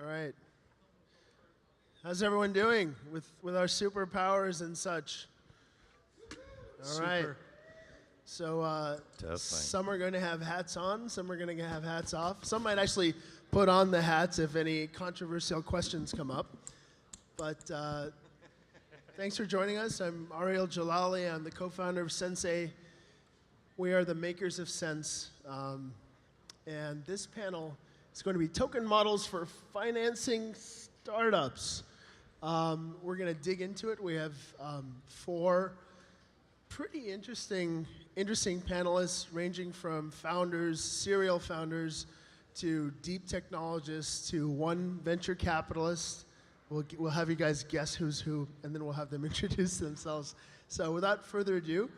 All right. How's everyone doing with our superpowers and such? All right. So some are going to have hats on, some are going to have hats off. Some might actually put on the hats if any controversial questions come up. But thanks for joining us. I'm Ariel Jalali. I'm the co-founder of Sensay. We are the makers of sense. And this panel is going to be token models for financing startups. We're going to dig into it. We have four pretty interesting panelists ranging from founders, serial founders, to deep technologists, to one venture capitalist. We'll have you guys guess who's who, and then we'll have them introduce themselves. So without further ado,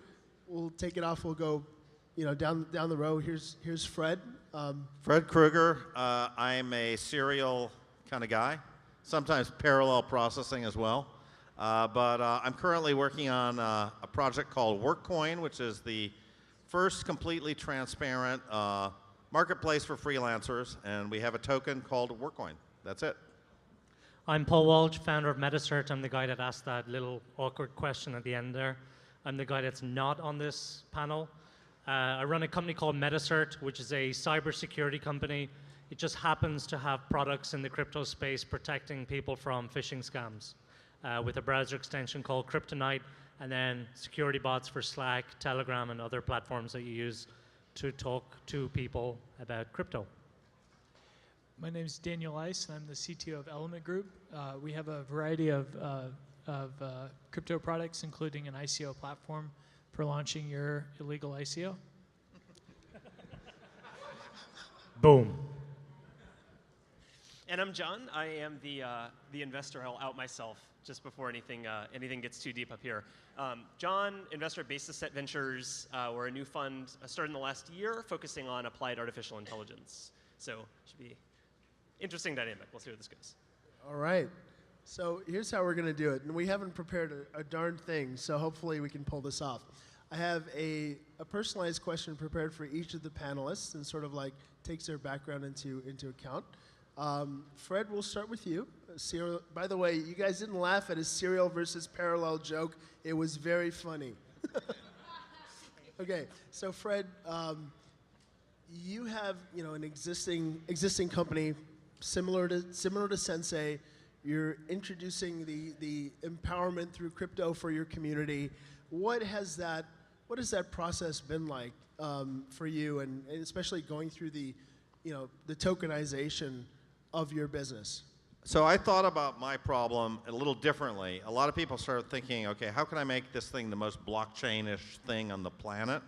we'll take it off. We'll go, down the row. Here's Fred. Fred Krueger. I'm a serial kind of guy, sometimes parallel processing as well. But I'm currently working on a project called WorkCoin, which is the first completely transparent marketplace for freelancers, and we have a token called WorkCoin. That's it. I'm Paul Walsh, founder of Moderator. I'm the guy that asked that little awkward question at the end there. I'm the guy that's not on this panel. I run a company called Moderator, which is a cybersecurity company. It just happens to have products in the crypto space protecting people from phishing scams with a browser extension called Kryptonite, and then security bots for Slack, Telegram, and other platforms that you use to talk to people about crypto. My name is Daniel Ice, and I'm the CTO of Element Group. We have a variety of crypto products, including an ICO platform for launching your illegal ICO. Boom. And I'm John. I am the investor. I'll out myself just before anything gets too deep up here. John, investor at Basisset.Ventures. We're a new fund started in the last year, focusing on applied artificial intelligence. So should be interesting dynamic. We'll see where this goes. All right. So here's how we're going to do it. And we haven't prepared a darn thing, so hopefully we can pull this off. I have a personalized question prepared for each of the panelists, and sort of like takes their background into account. Fred, we'll start with you. Serial, by the way, you guys didn't laugh at a serial versus parallel joke. It was very funny. Okay, so Fred, you have an existing company similar to Sensay. You're introducing the empowerment through crypto for your community. What has that process been like for you, and especially going through the tokenization of your business? So I thought about my problem a little differently. A lot of people started thinking, okay, how can I make this thing the most blockchain-ish thing on the planet?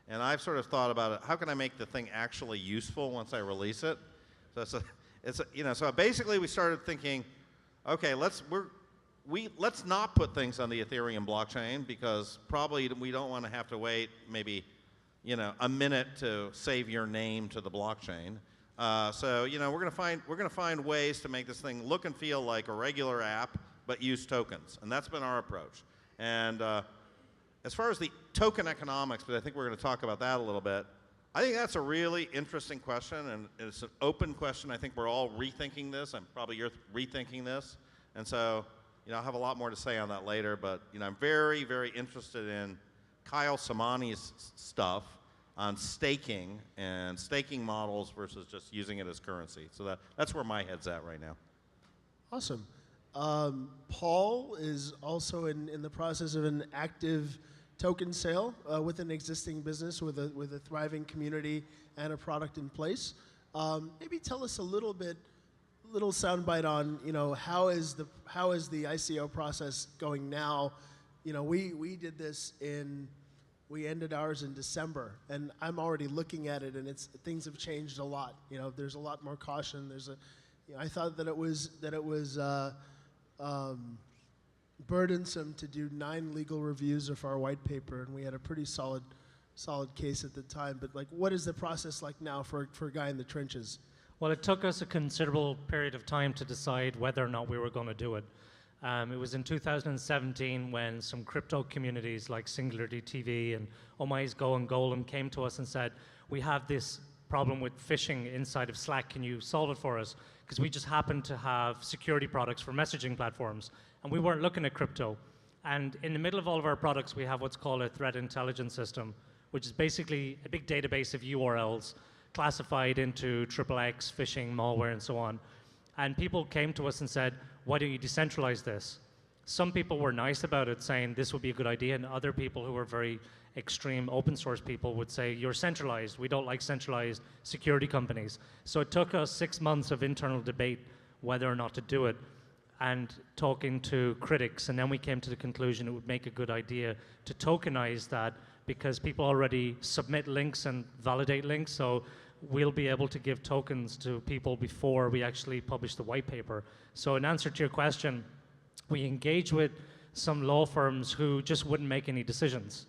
And I've sort of thought about it, how can I make the thing actually useful once I release it? So basically we started thinking, okay, let's not put things on the Ethereum blockchain, because probably we don't want to have to wait maybe a minute to save your name to the blockchain. So we're gonna find ways to make this thing look and feel like a regular app, but use tokens, and that's been our approach. And as far as the token economics, but I think we're going to talk about that a little bit. I think that's a really interesting question, and it's an open question. I think we're all rethinking this, and probably you're rethinking this, and so I'll have a lot more to say on that later. But I'm very, very interested in Kyle Samani's stuff on staking and staking models versus just using it as currency. So that's where my head's at right now. Awesome. Paul is also in the process of an active token sale with an existing business with a thriving community and a product in place. Maybe tell us a little soundbite on how is the ICO process going now? We did this we ended ours in December, and I'm already looking at it, and things have changed a lot. There's a lot more caution. I thought that it was burdensome to do 9 legal reviews of our white paper, and we had a pretty solid case at the time. But what is the process like now for a guy in the trenches? Well, it took us a considerable period of time to decide whether or not we were going to do it. It was in 2017 when some crypto communities like Singularity TV and Oh My Go and Golem came to us and said, we have this problem with phishing inside of Slack. Can you solve it for us? Because we just happen to have security products for messaging platforms, and we weren't looking at crypto. And in the middle of all of our products, we have what's called a threat intelligence system, which is basically a big database of URLs classified into XXX, phishing, malware, and so on. And people came to us and said, why don't you decentralize this? Some people were nice about it, saying this would be a good idea, and other people who were very extreme open source people would say, you're centralized. We don't like centralized security companies. So it took us 6 months of internal debate whether or not to do it, and talking to critics, and then we came to the conclusion it would make a good idea to tokenize that, because people already submit links and validate links, so we'll be able to give tokens to people before we actually publish the white paper. So in answer to your question, we engage with some law firms who just wouldn't make any decisions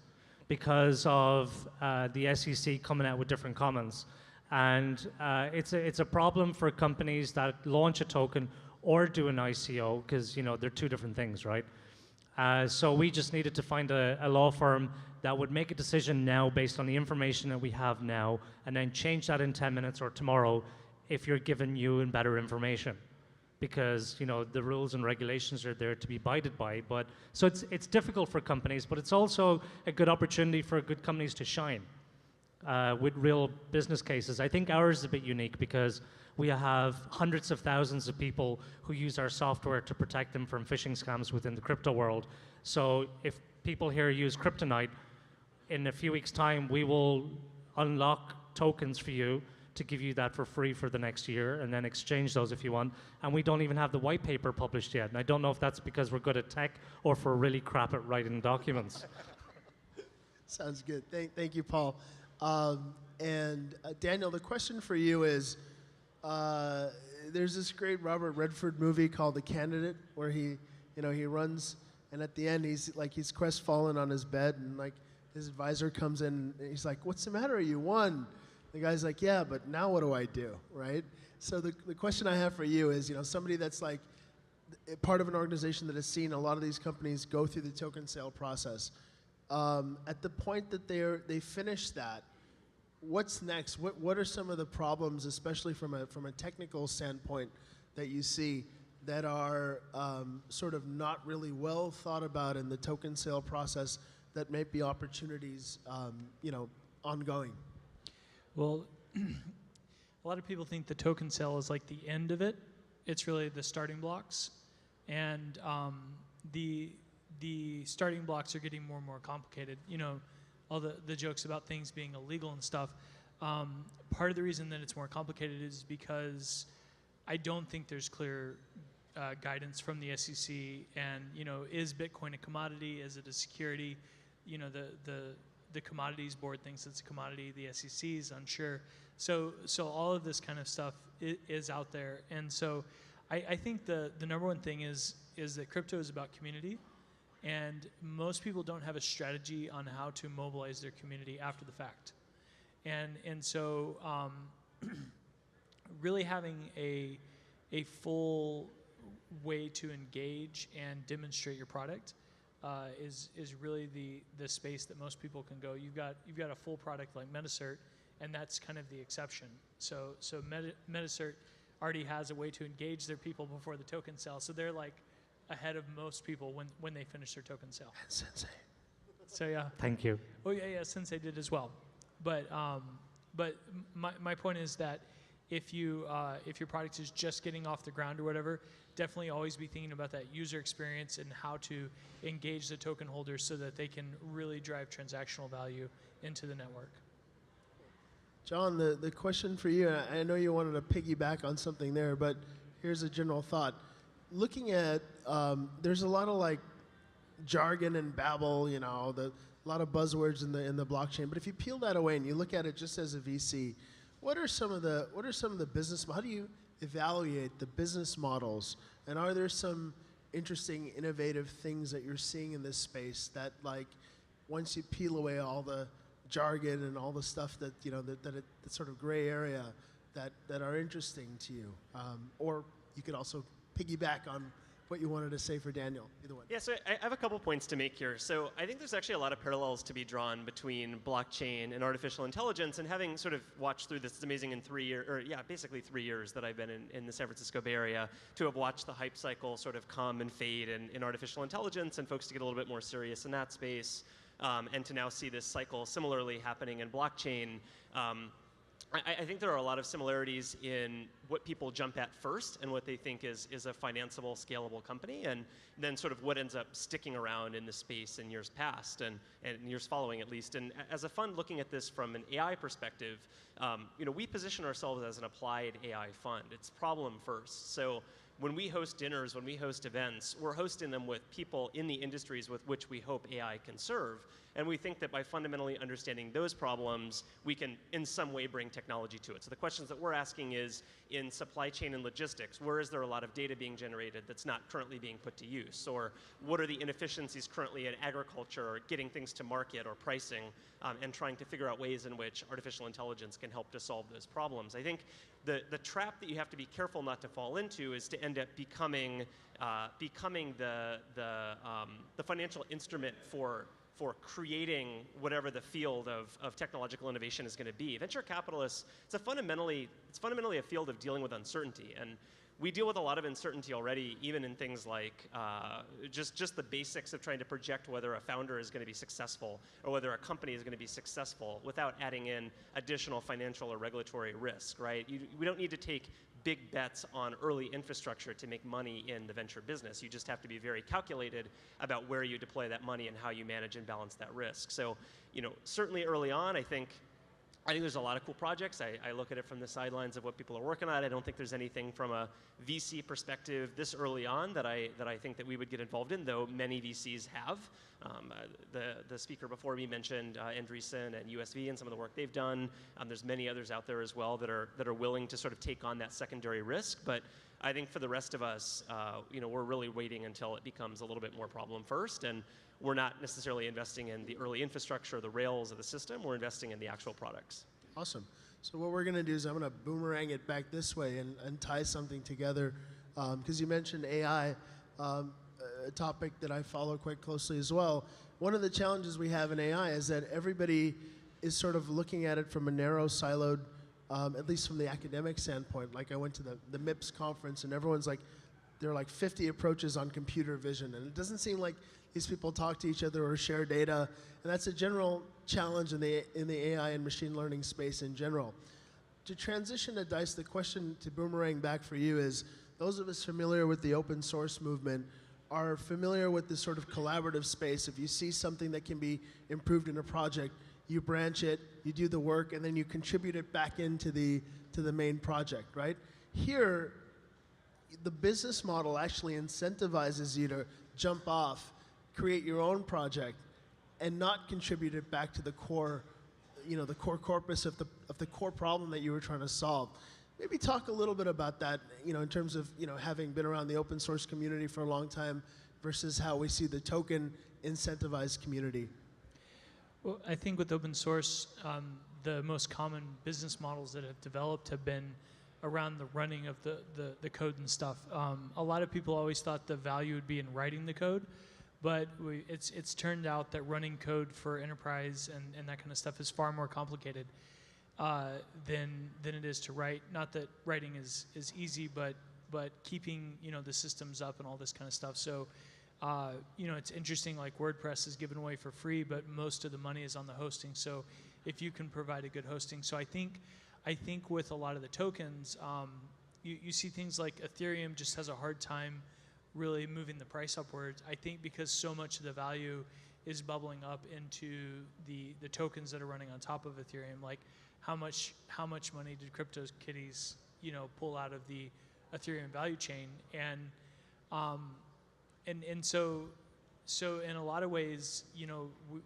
because of the SEC coming out with different comments. And it's a problem for companies that launch a token or do an ICO, because they're two different things, right? So we just needed to find a law firm that would make a decision now based on the information that we have now, and then change that in 10 minutes or tomorrow if you're given new and better information. Because the rules and regulations are there to be abided by. But so it's difficult for companies, but it's also a good opportunity for good companies to shine with real business cases. I think ours is a bit unique because we have hundreds of thousands of people who use our software to protect them from phishing scams within the crypto world. So if people here use Kryptonite, in a few weeks' time, we will unlock tokens for you to give you that for free for the next year, and then exchange those if you want. And we don't even have the white paper published yet. And I don't know if that's because we're good at tech or if we're really crap at writing documents. Sounds good. Thank you, Paul. And Daniel, the question for you is, there's this great Robert Redford movie called The Candidate, where he runs, and at the end he's crestfallen on his bed, and his advisor comes in, and he's like, "What's the matter? You won." The guy's like, "Yeah, but now what do I do?" Right? So the question I have for you is, somebody that's part of an organization that has seen a lot of these companies go through the token sale process. At the point that they finish that, what's next? What are some of the problems, especially from a technical standpoint, that you see that are sort of not really well thought about in the token sale process that may be opportunities, ongoing? Well, a lot of people think the token sale is like the end of it. It's really the starting blocks, and the starting blocks are getting more and more complicated. All the jokes about things being illegal and stuff. Part of the reason that it's more complicated is because I don't think there's clear guidance from the SEC. And is Bitcoin a commodity? Is it a security? The commodities board thinks it's a commodity. The SEC is unsure. So all of this kind of stuff is out there. And so I think the number one thing is that crypto is about community. And most people don't have a strategy on how to mobilize their community after the fact. And so really having a full way to engage and demonstrate your product is really the space that most people can go. You've got a full product like MetaCert, and that's kind of the exception. So MetaCert already has a way to engage their people before the token sale. So they're ahead of most people when they finish their token sale. And Sensay. So yeah. Thanay you. Oh yeah, Sensay did as well. But my point is that if your product is just getting off the ground or whatever, definitely always be thinking about that user experience and how to engage the token holders so that they can really drive transactional value into the network. John, the question for you, and I know you wanted to piggyback on something there, but here's a general thought. Looking at, there's a lot of jargon and babble, a lot of buzzwords in the blockchain. But if you peel that away and you look at it just as a VC, what are some of the business? How do you evaluate the business models? And are there some interesting, innovative things that you're seeing in this space that, once you peel away all the jargon and all the stuff that that sort of gray area that are interesting to you? Or you could also piggyback what you wanted to say for Daniel. Either one. Yeah, so I have a couple points to make here. So I think there's actually a lot of parallels to be drawn between blockchain and artificial intelligence, and having sort of watched through this, it's amazing in 3 years, or yeah, basically 3 years that I've been in the San Francisco Bay Area, to have watched the hype cycle sort of come and fade in artificial intelligence, and folks to get a little bit more serious in that space, and to now see this cycle similarly happening in blockchain. I think there are a lot of similarities in what people jump at first and what they think is a financeable, scalable company, and then sort of what ends up sticking around in the space in years past and years following at least. And as a fund looking at this from an AI perspective, we position ourselves as an applied AI fund. It's problem first. So when we host dinners, when we host events, we're hosting them with people in the industries with which we hope AI can serve. And we think that by fundamentally understanding those problems, we can in some way bring technology to it. So the questions that we're asking is, in supply chain and logistics, where is there a lot of data being generated that's not currently being put to use? Or what are the inefficiencies currently in agriculture, or getting things to market, or pricing, and trying to figure out ways in which artificial intelligence can help to solve those problems. I think the trap that you have to be careful not to fall into is to end up becoming the financial instrument for creating whatever the field of technological innovation is going to be. Venture capitalists, it's fundamentally a field of dealing with uncertainty, and we deal with a lot of uncertainty already, even in things like just the basics of trying to project whether a founder is going to be successful or whether a company is going to be successful without adding in additional financial or regulatory risk, right? We don't need to take big bets on early infrastructure to make money in the venture business. You just have to be very calculated about where you deploy that money and how you manage and balance that risk. So, certainly early on, I think there's a lot of cool projects. I look at it from the sidelines of what people are working on. I don't think there's anything from a VC perspective this early on that I think that we would get involved in, though many VCs have. The speaker before me mentioned Andreessen and USV and some of the work they've done. There's many others out there as well that are willing to sort of take on that secondary risk. But I think for the rest of us, we're really waiting until it becomes a little bit more problem first, and we're not necessarily investing in the early infrastructure, the rails of the system. We're investing in the actual products. Awesome. So what we're going to do is I'm going to boomerang it back this way and tie something together, because you mentioned AI, a topic that I follow quite closely as well. One of the challenges we have in AI is that everybody is sort of looking at it from a narrow, siloed, at least from the academic standpoint. Like I went to the MIPS conference, and everyone's like, there are like 50 approaches on computer vision, and it doesn't seem like these people talk to each other or share data, and that's a general challenge in the AI and machine learning space in general. To transition to Dice, the question to boomerang back for you is, those of us familiar with the open source movement are familiar with this sort of collaborative space. If you see something that can be improved in a project, you branch it, you do the work, and then you contribute it back into the main project, right? Here, the business model actually incentivizes you to jump off, create your own project, and not contribute it back to the core, the core corpus of the core problem that you were trying to solve. Maybe talk a little bit about that, in terms of, having been around the open source community for a long time versus how we see the token incentivized community. Well, I think with open source, the most common business models that have developed have been around the running of the code and stuff. A lot of people always thought the value would be in writing the code, but it's turned out that running code for enterprise and that kind of stuff is far more complicated than it is to write. Not that writing is easy, but keeping the systems up and all this kind of stuff. So it's interesting, like WordPress is given away for free, but most of the money is on the hosting. So if you can provide a good hosting, so I think with a lot of the tokens, you see things like Ethereum just has a hard time really moving the price upwards. I think because so much of the value is bubbling up into the tokens that are running on top of Ethereum. Like how much money did CryptoKitties pull out of the Ethereum value chain, and so in a lot of ways,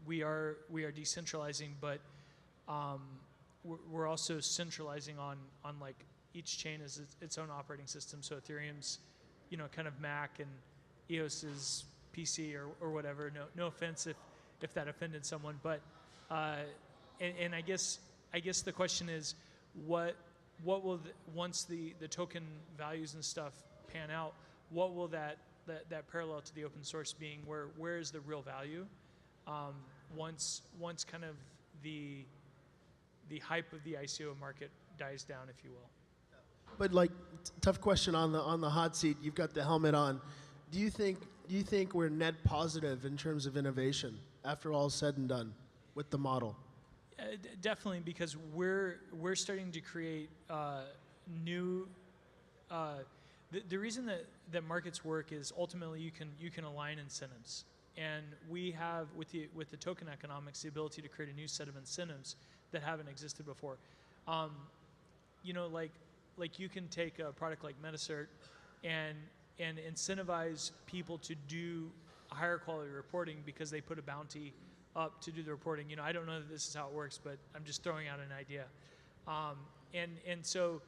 we are decentralizing, but we're also centralizing on like each chain is its own operating system. So Ethereum's kind of Mac, and EOS is PC or whatever. No offense if that offended someone, but and I guess the question is, what will once the token values and stuff pan out, what will that that parallel to the open source being where is the real value once kind of the hype of the ICO market dies down, if you will. But like, tough question on the hot seat. You've got the helmet on. Do you think we're net positive in terms of innovation after all is said and done with the model? Definitely, because we're starting to create new. The reason that markets work is ultimately you can align incentives, and we have with the token economics the ability to create a new set of incentives that haven't existed before. You know, like you can take a product like Moderator and incentivize people to do higher quality reporting because they put a bounty up to do the reporting. You know, I don't know that this is how it works, but I'm just throwing out an idea. And so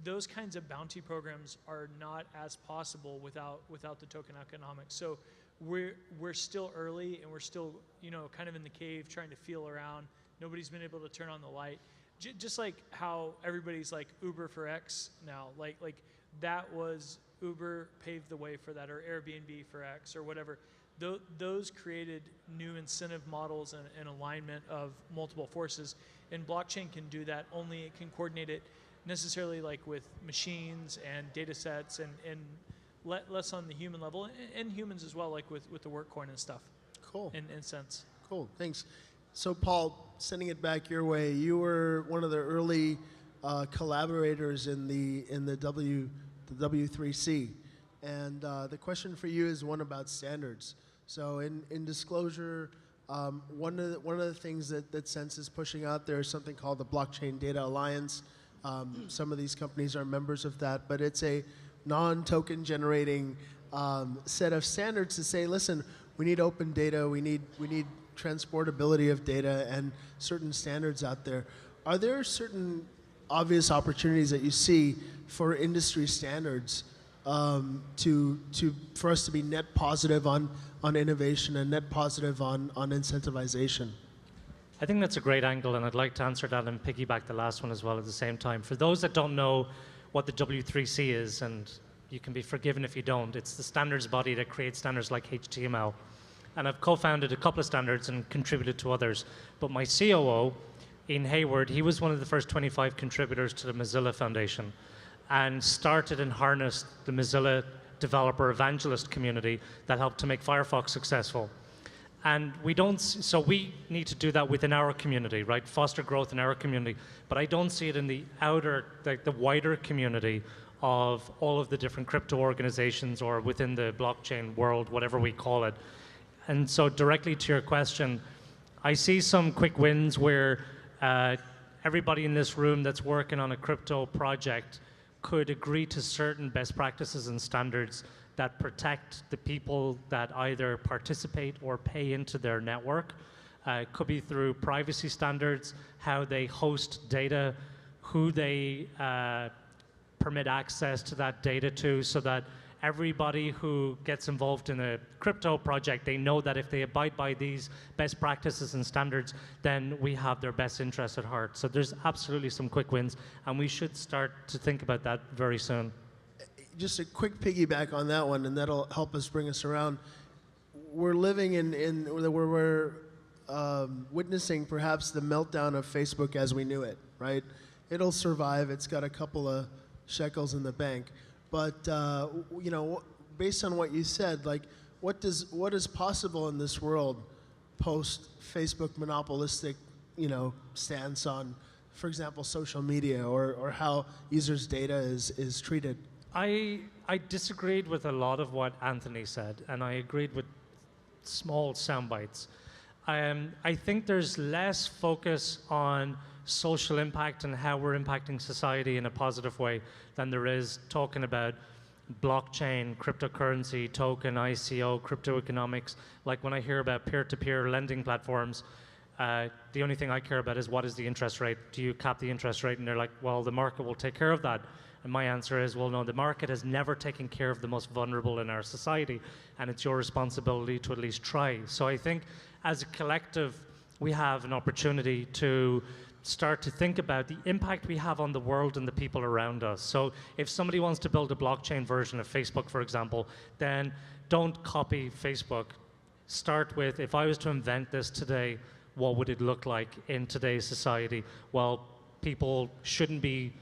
those kinds of bounty programs are not as possible without the token economics. So we're still early, and we're still, you know, kind of in the cave trying to feel around. Nobody's been able to turn on the light. Just like how everybody's like Uber for X now, like that was Uber paved the way for that, or Airbnb for X, or whatever. Those created new incentive models and alignment of multiple forces, and blockchain can do that. Only it can coordinate it necessarily like with machines and data sets, and less on the human level, and humans as well, like with the work coin and stuff. Cool. In sense. Cool. Thanks. So Paul, sending it back your way, you were one of the early collaborators in the W3C, and the question for you is one about standards. So in disclosure, one of the things that Sensay is pushing out there is something called the Blockchain Data Alliance. Some of these companies are members of that, but it's a non-token generating set of standards to say, listen, we need open data, we need transportability of data, and certain standards out there. Are there certain obvious opportunities that you see for industry standards for us to be net positive on innovation and net positive on incentivization? I think that's a great angle, and I'd like to answer that and piggyback the last one as well at the same time. For those that don't know what the W3C is, and you can be forgiven if you don't, it's the standards body that creates standards like HTML. And I've co-founded a couple of standards and contributed to others. But my COO, Ian Hayward, he was one of the first 25 contributors to the Mozilla Foundation and started and harnessed the Mozilla developer evangelist community that helped to make Firefox successful. And so we need to do that within our community, right? Foster growth in our community. But I don't see it in the outer, like the wider community of all of the different crypto organizations or within the blockchain world, whatever we call it. And so directly to your question, I see some quick wins where everybody in this room that's working on a crypto project could agree to certain best practices and standards that protect the people that either participate or pay into their network. It could be through privacy standards, how they host data, who they permit access to that data to, so that everybody who gets involved in a crypto project, they know that if they abide by these best practices and standards, then we have their best interests at heart. So there's absolutely some quick wins, and we should start to think about that very soon. Just a quick piggyback on that one, and that'll help us bring us around. We're living we're witnessing perhaps the meltdown of Facebook as we knew it, right? It'll survive. It's got a couple of shekels in the bank. But you know, based on what you said, like, what is possible in this world post Facebook monopolistic, you know, stance on, for example, social media or how users' data is treated? I disagreed with a lot of what Anthony said, and I agreed with small sound bites. I think there's less focus on social impact and how we're impacting society in a positive way than there is talking about blockchain, cryptocurrency, token, ICO, crypto economics. Like when I hear about peer-to-peer lending platforms, the only thing I care about is what is the interest rate? Do you cap the interest rate? And they're like, well, the market will take care of that. And my answer is, well, no, the market has never taken care of the most vulnerable in our society, and it's your responsibility to at least try. So I think as a collective, we have an opportunity to start to think about the impact we have on the world and the people around us. So if somebody wants to build a blockchain version of Facebook, for example, then don't copy Facebook. Start with, if I was to invent this today, what would it look like in today's society? Well, people shouldn't be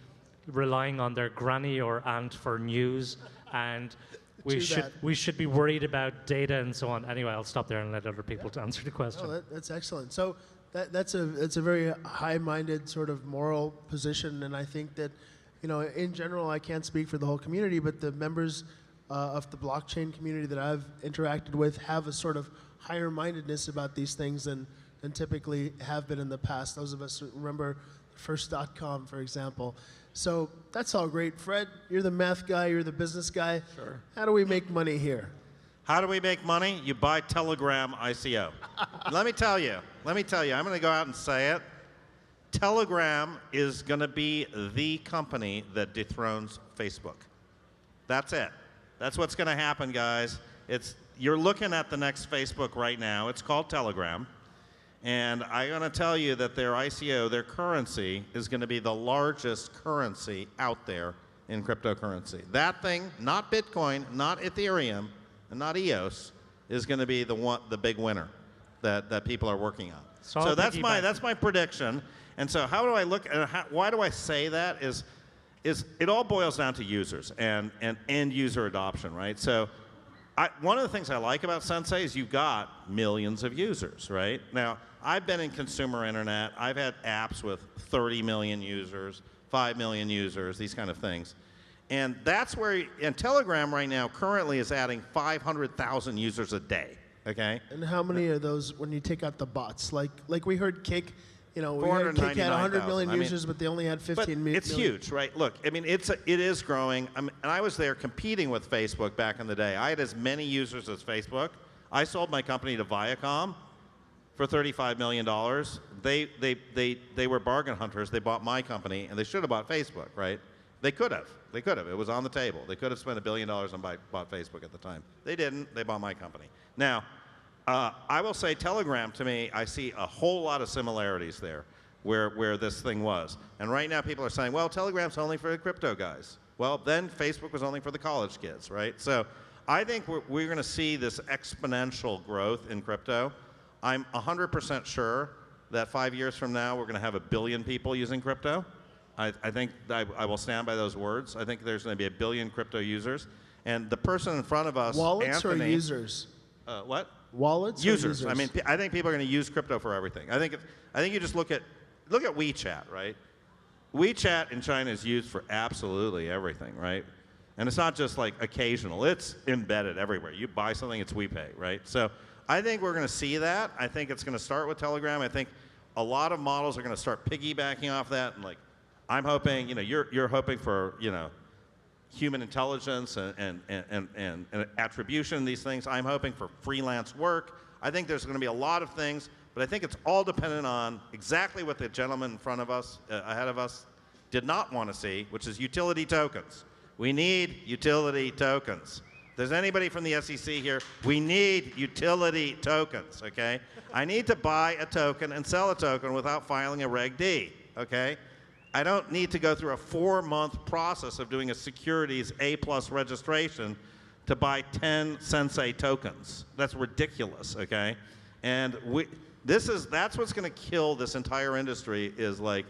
relying on their granny or aunt for news, and we should be worried about data and so on. Anyway, I'll stop there and let other people answer the question. Oh, that's excellent. So that's a very high-minded sort of moral position, and I think that, in general, I can't speak for the whole community, but the members of the blockchain community that I've interacted with have a sort of higher mindedness about these things than typically have been in the past. Those of us who remember first .com, for example. So that's all great. Fred, you're the math guy, you're the business guy. Sure. How do we make money here? How do we make money? You buy Telegram ICO. Let me tell you, I'm going to go out and say it. Telegram is going to be the company that dethrones Facebook. That's it. That's what's going to happen, guys. You're looking at the next Facebook right now. It's called Telegram. And I'm going to tell you that their ICO, their currency, is going to be the largest currency out there in cryptocurrency. That thing, not Bitcoin, not Ethereum, and not EOS, is going to be the big winner that people are working on. So that's my prediction. And so how do I look at why do I say that is it all boils down to users and end user adoption, right? So one of the things I like about Sensay is you've got millions of users, right? Now, I've been in consumer internet. I've had apps with 30 million users, 5 million users, these kind of things. And that's where, and Telegram right now currently is adding 500,000 users a day, okay? And how many are those when you take out the bots? Like we heard Kick, we heard Kick had 100 million users, but they only had 15 million. It's huge, right? Look, I mean, it is growing. And I was there competing with Facebook back in the day. I had as many users as Facebook. I sold my company to Viacom for $35 million. They were bargain hunters. They bought my company, and they should have bought Facebook, right? They could have. It was on the table. They could have spent $1 billion and bought Facebook at the time. They didn't. They bought my company. Now, I will say Telegram, to me, I see a whole lot of similarities there where this thing was. And right now people are saying, well, Telegram's only for the crypto guys. Well, then Facebook was only for the college kids, right? So I think we're going to see this exponential growth in crypto. I'm 100% sure that 5 years from now we're going to have 1 billion people using crypto. I think I will stand by those words. I think there's going to be 1 billion crypto users. And the person in front of us, Wallets Anthony, or users? What? Wallets users. Or users? I mean, I think people are going to use crypto for everything. I think you just look at WeChat, right? WeChat in China is used for absolutely everything, right? And it's not just like occasional. It's embedded everywhere. You buy something, it's WePay, right? So I think we're going to see that. I think it's going to start with Telegram. I think a lot of models are going to start piggybacking off that. And like, I'm hoping, you're hoping for, human intelligence and attribution, these things. I'm hoping for freelance work. I think there's going to be a lot of things, but I think it's all dependent on exactly what the gentleman in front of us, ahead of us, did not want to see, which is utility tokens. We need utility tokens. If there's anybody from the SEC here, we need utility tokens, okay? I need to buy a token and sell a token without filing a Reg D, okay? I don't need to go through a 4-month process of doing a securities A+ registration to buy 10 Sensay tokens. That's ridiculous, okay? And that's what's going to kill this entire industry is like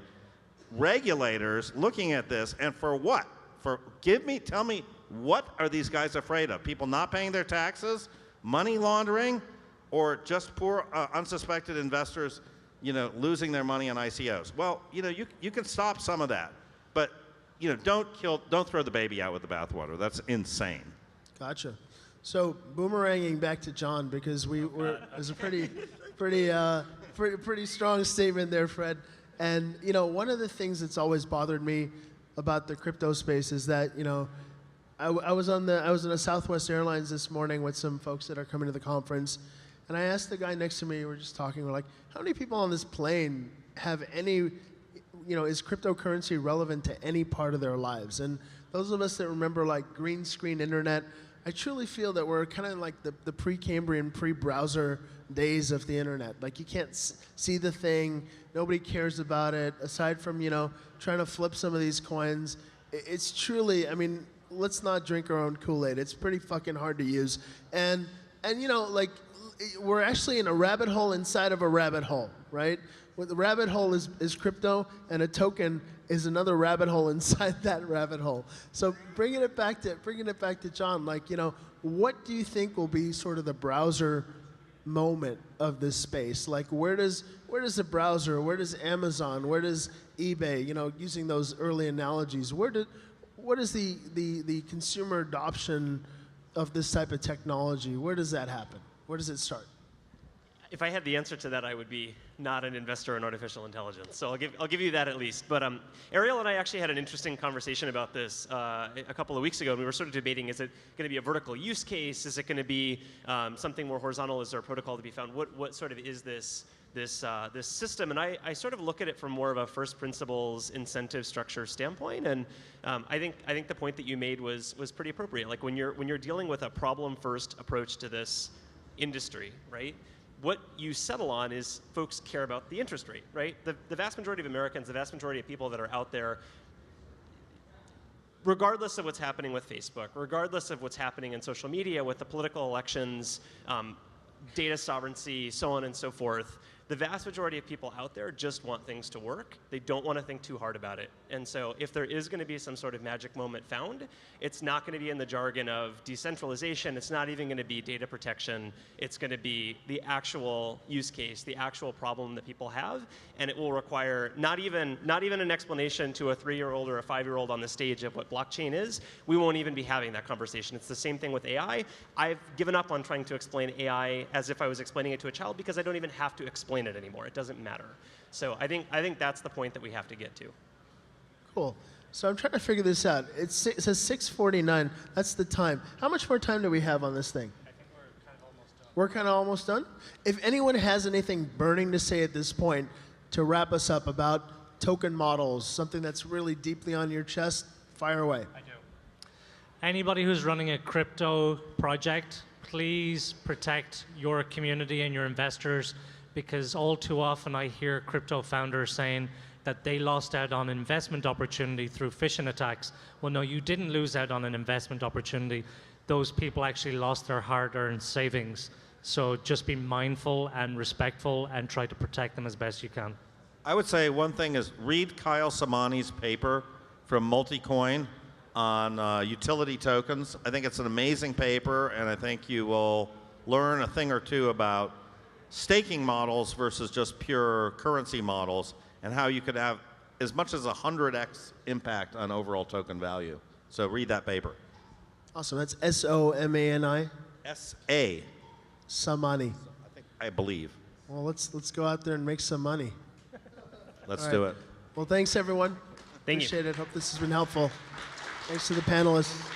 regulators looking at this, and for what? Tell me, what are these guys afraid of? People not paying their taxes, money laundering, or just poor unsuspected investors losing their money on ICOs? Well, you can stop some of that, but don't throw the baby out with the bathwater. That's insane. Gotcha. So boomeranging back to John, because there's a pretty strong statement there, Fred. And one of the things that's always bothered me about the crypto space is that I was on a Southwest Airlines this morning with some folks that are coming to the conference. And I asked the guy next to me, we're just talking, we're like, how many people on this plane have any, is cryptocurrency relevant to any part of their lives? And those of us that remember like green screen internet, I truly feel that we're kind of like the pre-Cambrian, pre-browser days of the internet. Like you can't see the thing, nobody cares about it, aside from, trying to flip some of these coins. It's truly, I mean, let's not drink our own Kool-Aid. It's pretty fucking hard to use. And you know, like, we're actually in a rabbit hole inside of a rabbit hole, right? Well, the rabbit hole is crypto, and a token is another rabbit hole inside that rabbit hole. So bringing it back to John, like, you know, what do you think will be sort of the browser moment of this space? Like, where does the browser, where does Amazon, where does eBay, you know, using those early analogies, what is the consumer adoption of this type of technology? Where does that happen? Where does it start? If I had the answer to that, I would be not an investor in artificial intelligence. So I'll give you that at least. But Ariel and I actually had an interesting conversation about this a couple of weeks ago. And we were sort of debating, is it going to be a vertical use case? Is it going to be something more horizontal? Is there a protocol to be found? What sort of is this system? And I sort of look at it from more of a first principles incentive structure standpoint. And I think the point that you made was pretty appropriate. Like, when you're dealing with a problem first approach to this industry, right? What you settle on is folks care about the interest rate, right? The vast majority of Americans, the vast majority of people that are out there, regardless of what's happening with Facebook, regardless of what's happening in social media with the political elections, data sovereignty, so on and so forth, the vast majority of people out there just want things to work. They don't want to think too hard about it. And so if there is going to be some sort of magic moment found, it's not going to be in the jargon of decentralization. It's not even going to be data protection. It's going to be the actual use case, the actual problem that people have. And it will require not even an explanation to a 3-year-old or a 5-year-old on the stage of what blockchain is. We won't even be having that conversation. It's the same thing with AI. I've given up on trying to explain AI as if I was explaining it to a child, because I don't even have to explain it anymore. It doesn't matter. So I think that's the point that we have to get to. Cool. So I'm trying to figure this out. It says 6:49. That's the time. How much more time do we have on this thing? I think we're kind of almost done. We're kind of almost done? If anyone has anything burning to say at this point to wrap us up about token models, something that's really deeply on your chest, fire away. I do. Anybody who's running a crypto project, please protect your community and your investors, because all too often I hear crypto founders saying that they lost out on investment opportunity through phishing attacks. Well, no, you didn't lose out on an investment opportunity. Those people actually lost their hard-earned savings. So just be mindful and respectful and try to protect them as best you can. I would say one thing is read Kyle Samani's paper from Multicoin on utility tokens. I think it's an amazing paper, and I think you will learn a thing or two about staking models versus just pure currency models, and how you could have as much as 100x impact on overall token value. So read that paper. Awesome. That's S-O-M-A-N-I? S-A. Samani. I believe. Well, let's go out there and make some money. Let's do it. Well, thanks, everyone. Thank you. Appreciate it. Hope this has been helpful. Thanks to the panelists.